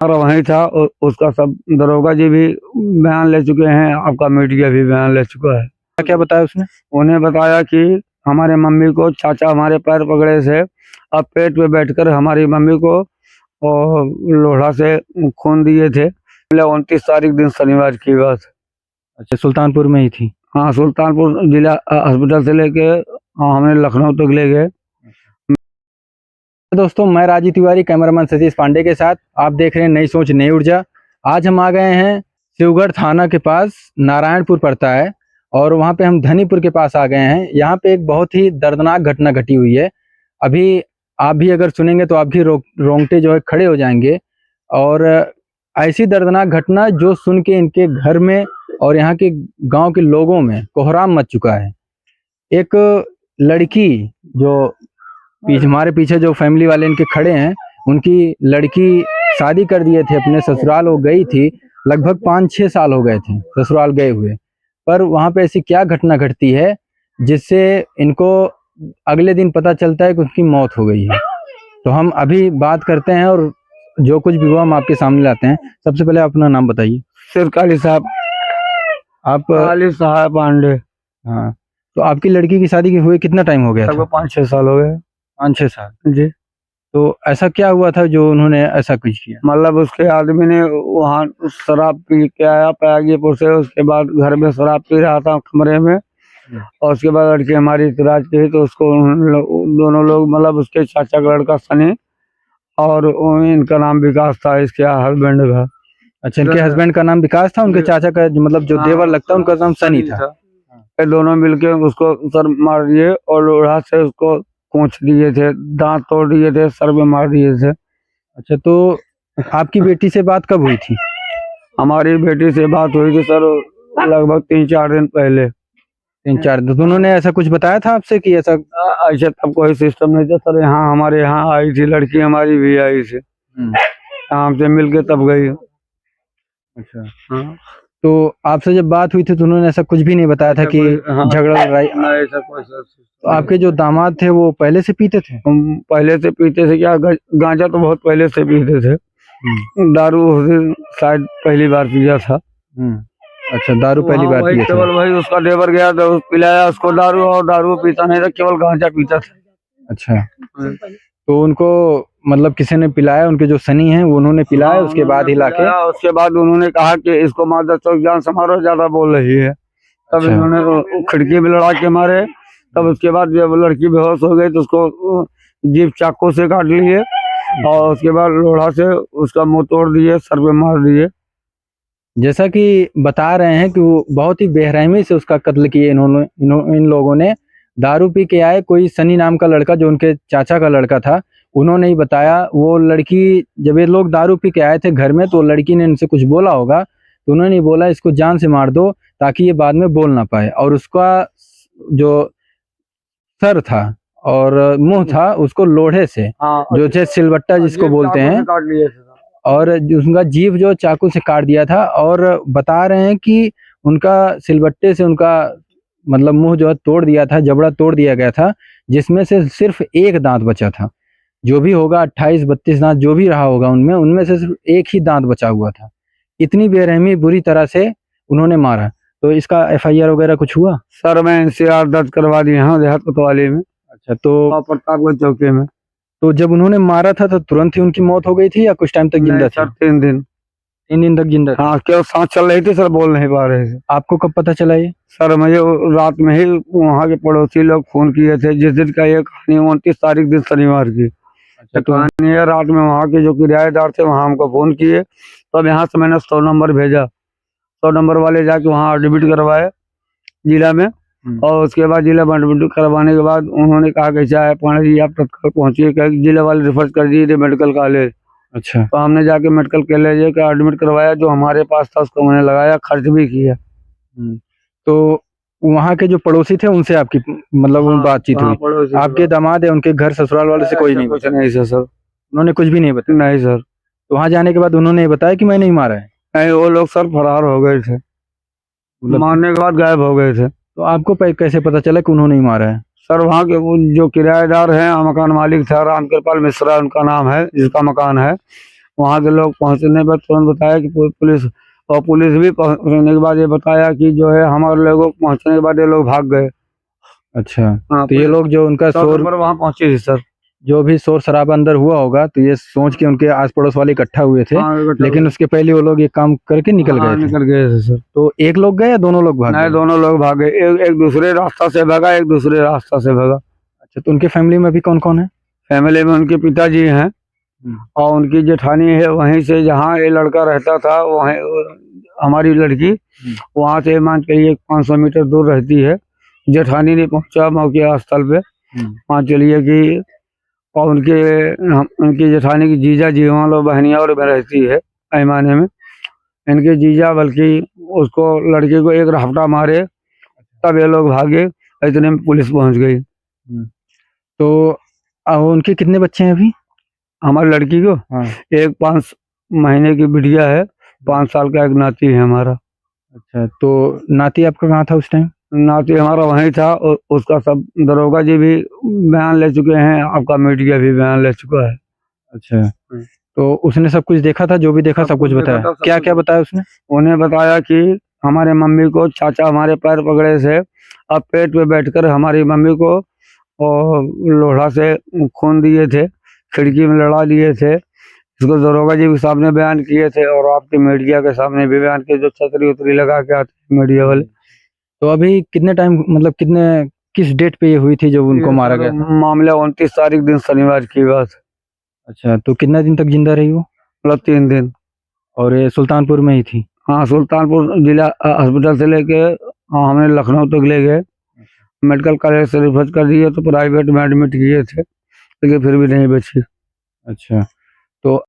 और वहीं था उसका सब दरोगा जी भी बयान ले चुके हैं, आपका मीडिया भी बयान ले चुका है। क्या बताया उसने? उन्हें बताया कि हमारे मम्मी को चाचा हमारे पैर पकड़े से, अब पेट पे बैठकर हमारी मम्मी को और लोढ़ा से खून दिए थे। 29 तारीख दिन शनिवार की बात। अच्छा, सुल्तानपुर में ही थी? हाँ, सुल्तानपुर जिला हॉस्पिटल से लेके हमने लखनऊ तक ले गए। दोस्तों, मैं राजीव तिवारी, कैमरामैन सतीश पांडे के साथ आप देख रहे हैं नई सोच नई ऊर्जा। आज हम आ गए हैं शिवगढ़ थाना के पास, नारायणपुर पड़ता है, और वहाँ पे हम धनीपुर के पास आ गए हैं। यहाँ पे एक बहुत ही दर्दनाक घटना घटी हुई है। अभी आप भी अगर सुनेंगे तो आप भी रोंगटे जो है खड़े हो जाएंगे। और ऐसी दर्दनाक घटना जो सुन के इनके घर में और यहाँ के गांव के लोगों में कोहराम मच चुका है। एक लड़की जो हमारे पीछे जो फैमिली वाले इनके खड़े हैं, उनकी लड़की शादी कर दिए थे अपने ससुराल, वो गई थी, लगभग 5-6 साल हो गए थे ससुराल गए हुए। पर वहाँ पे ऐसी क्या घटना घटती है जिससे इनको अगले दिन पता चलता है कि उसकी मौत हो गई है। तो हम अभी बात करते हैं और जो कुछ भी हुआ हम आपके सामने लाते हैं। सबसे पहले अपना नाम बताइए। सिरकाली साहब। आप? काली साहब पांडे। हाँ, तो आपकी लड़की की शादी हुए कितना टाइम हो गया था? 5-6 साल हो गए। 5-6 साल जी। तो ऐसा क्या हुआ था जो उन्होंने ऐसा कुछ किया? मतलब उसके आदमी ने वहाँ शराब पी के आया पैगीपुर से, उसके बाद घर में शराब पी रहा था कमरे में, और उसके बाद लड़की हमारी इतराज की तो उसको दोनों लोग, मतलब उसके चाचा का लड़का सनी और इनका नाम विकास था, इसके हस्बैंड का। अच्छा, इनके हस्बैंड का नाम विकास था, उनके चाचा का मतलब जो देवर लगता है उनका नाम सनी था। ये दोनों मिलके उसको सर मार दिए और लोढ़ा से उसको कोंच दिए थे, दांत तोड़ दिए थे, सर में मार दिए थे। अच्छा, तो आपकी बेटी से बात कब हुई थी? हमारी बेटी से बात हुई थी सर लगभग 3-4 दिन पहले। 3-4 दिन? तो उन्होंने ऐसा कुछ बताया था आपसे कि ऐसा? ऐसे तब कोई सिस्टम नहीं था सर। यहाँ हमारे यहाँ आई थी लड़की, हमारी भी आई थी, हमसे मिलके तब गई। अच्छा। हाँ। तो आपसे जब बात हुई थी तो उन्होंने ऐसा कुछ भी नहीं बताया था कि झगड़ा लड़ाई? तो आपके जो दामाद थे वो पहले से पीते थे? पहले से पीते थे क्या, गांजा तो बहुत पहले से पीते थे। दारू शायद पहली बार पिया था। अच्छा, दारू पहली बार पिया था? केवल वही उसका देवर गया तो पिलाया उसको दारू, और दारू पीता नहीं था, केवल गांजा पीता था। अच्छा, तो उनको मतलब किसी ने पिलाया, उनके जो सनी हैं वो उन्होंने पिलाया, उसके बाद ही लाके? उसके बाद उन्होंने कहा कि इसको मादर चौक जान समारोह ज्यादा बोल रही है, तब अच्छा। इन्होंने खिड़की में लड़ा के मारे। तब उसके बाद जब लड़की बेहोश हो गई तो उसको जीप चाकू से काट लिए, और उसके बाद लोढ़ा से उसका मुंह तोड़ दिए, सर पे मार दिए। जैसा कि बता रहे हैं कि वो बहुत ही बेरहमी से उसका कत्ल किए इन्होंने, इन लोगों ने। दारू पी के आए, कोई सनी नाम का लड़का जो उनके चाचा का लड़का था, उन्होंने ही बताया। वो लड़की, जब ये लोग दारू पी के आए थे घर में तो लड़की ने इनसे कुछ बोला होगा, तो उन्होंने ही बोला इसको जान से मार दो ताकि ये बाद में बोल ना पाए। और उसका जो सर था और मुंह था उसको लोढ़े से, जो है सिलबट्टा जिसको बोलते हैं, और उसका जीभ जो चाकू से काट दिया था। और बता रहे हैं कि उनका सिलबट्टे से उनका मतलब मुंह जो है तोड़ दिया था, जबड़ा तोड़ दिया गया था, जिसमें से सिर्फ एक दांत बचा था। जो भी होगा 28-32 दांत जो भी रहा होगा उनमें, उनमें से सिर्फ एक ही दांत बचा हुआ था। इतनी बेरहमी बुरी तरह से उन्होंने मारा। तो इसका FIR वगैरह कुछ हुआ? सर मैं NCR दर्ज करवा दिए हैं देहात कोतवाली में। अच्छा, तो प्रतापगढ़ चौकी में। तो जब उन्होंने मारा था तो तुरंत ही उनकी मौत हो गई थी या कुछ टाइम तक जिंदा थे? 3 दिन। 3 दिन तक जिंदा थे? हाँ, क्यों सांस चल रही थी सर, बोल नहीं पा रहे थे। आपको कब पता चला ये? सर मुझे रात में ही वहाँ के पड़ोसी लोग फोन किए थे, जिस दिन का ये कहानी 29 तारीख दिन शनिवार की। अच्छा, तो कहानी है रात में वहाँ के जो किराएदार थे वहाँ हमको फोन किए, तब यहाँ से मैंने 100 नंबर भेजा। 100 नंबर वाले जाके वहाँ एडमिट करवाए जिला में, और उसके बाद जिला में एडमिट करवाने के बाद उन्होंने कहा कि चाहे पांडे जी आप तत्काल पहुँचिए, जिले वाले रेफर कर दिए थे मेडिकल कॉलेज। अच्छा, तो हमने जाके मेडिकल कॉलेज का एडमिट करवाया, जो हमारे पास था उसको मैंने लगाया, खर्च भी किया। तो वहाँ के जो पड़ोसी थे उनसे आपकी मतलब बातचीत हुई? आपके दामाद है, उनके घर ससुराल वाले से कोई नहीं? कुछ नहीं सर। उन्होंने कुछ भी नहीं बताया? नहीं सर। तो वहाँ जाने के बाद उन्होंने बताया कि मैं नहीं मारा है? नहीं, वो लोग सर फरार हो गए थे, मारने के बाद गायब हो गए थे। तो आपको कैसे पता चला कि उन्होंने ही मारा है? सर वहाँ के वो जो किराएदार हैं, मकान मालिक था राम कृपाल मिश्रा उनका नाम है, जिसका मकान है, वहाँ के लोग पहुँचने पर तुरंत बताया कि पुलिस, और पुलिस भी पहुँचने के बाद ये बताया कि जो है हमारे लोगों को पहुँचने के बाद ये लोग भाग गए। अच्छा, हाँ, तो ये लोग जो उनका शोर, पर वहाँ पहुँचे थी सर। जो भी शोर शराबा अंदर हुआ होगा, तो ये सोच के उनके आस पड़ोस वाले इकट्ठा हुए थे, हाँ, लेकिन उसके पहले वो लोग ये काम करके निकल हाँ, गए थे। निकल गए थे सर। तो एक लोग गए या दोनों लोग भाग नहीं, गए? दोनों लोग भागे। एक दूसरे रास्ता से भागा, एक दूसरे रास्ता से भागा। अच्छा, तो उनके फैमिली में भी कौन कौन है? फैमिली में उनके पिताजी हैं और उनकी जेठानी है, वहीं से जहाँ ये लड़का रहता था वहीं हमारी लड़की वहाँ से मान के लिए 500 मीटर दूर रहती है। जेठानी नहीं पहुँचा मौके स्थल पे। मान चलिए कि और उनकी जेठानी की जीजा जी वहाँ लोग बहनिया और में रहती है पैमाने में। इनके जीजा बल्कि उसको लड़के को एक रफटा मारे, तब ये लोग भागे, इतने में पुलिस पहुँच गई। तो उनके कितने बच्चे हैं अभी? हमारी लड़की को हाँ। एक 5 महीने की बिटिया है, 5 साल का एक नाती है हमारा। अच्छा, तो नाती आपका कहाँ था उस टाइम? नाती हमारा वहीं था। उसका सब दरोगा जी भी बयान ले चुके हैं, आपका मीडिया भी बयान ले चुका है। अच्छा, तो उसने सब कुछ देखा था, जो भी देखा सब कुछ बताया? क्या क्या बताया उसने? उन्हें बताया कि हमारे मम्मी को चाचा हमारे पैर पकड़े से, अब पेट पे बैठकर हमारी मम्मी को और लोढ़ा से खून दिए थे, खिड़की में लड़ा लिए थे। इसको दरोगा जी के सामने बयान किए थे और आपके मीडिया के सामने भी बयान किए, जो छतरी उतरी लगा के आते मीडिया वाले। तो अभी कितने टाइम, मतलब किस डेट पे ये हुई थी जब उनको मारा गया था? मामला 29 तारीख दिन शनिवार की बात। अच्छा, तो कितना दिन तक जिंदा रही वो? मतलब 3 दिन। और ये सुल्तानपुर में ही थी? हाँ, सुल्तानपुर जिला अस्पताल से लेके हमने लखनऊ तक ले गए। मेडिकल कॉलेज से रिफर कर दिए तो प्राइवेट में एडमिट किए थे, लेकिन फिर भी नहीं बची। अच्छा, तो